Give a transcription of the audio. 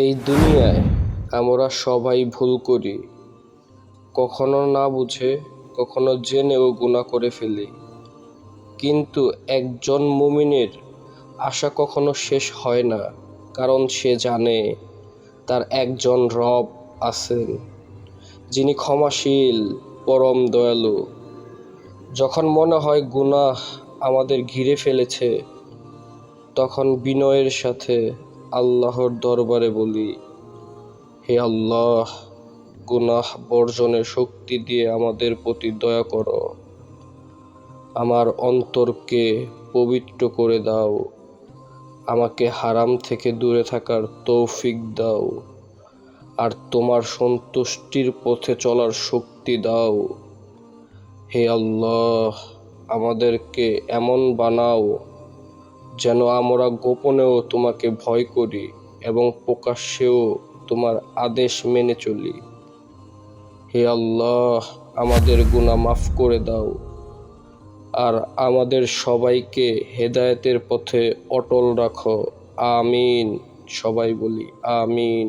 এই দুনিয়ায় আমরা সবাই ভুল করি, কখনো না বুঝে, কখনো জেনেও গুনাহ করে ফেলি। কিন্তু একজন মুমিনের আশা কখনো শেষ হয় না, কারণ সে জানে তার একজন রব আছেন, যিনি ক্ষমাশীল, পরম দয়ালু। যখন মনে হয় গুনাহ আমাদের ঘিরে ফেলেছে, তখন বিনয়ের সাথে আল্লাহর দরবারে বলি, হে আল্লাহ, গুনাহ বর্জনের শক্তি দিয়ে আমাদের প্রতি দয়া করো। আমার অন্তরকে পবিত্র করে দাও, আমাকে হারাম থেকে দূরে থাকার তৌফিক দাও, আর তোমার সন্তুষ্টির পথে চলার শক্তি দাও। হে আল্লাহ, আমাদেরকে এমন বানাও যেন আমরা গোপনেও তোমাকে ভয় করি এবং প্রকাশ্যেও তোমার আদেশ মেনে চলি। হে আল্লাহ, আমাদের গুনাহ মাফ করে দাও, আর আমাদের সবাইকে হেদায়েতের পথে অটল রাখো। আমিন। সবাই বলি আমিন।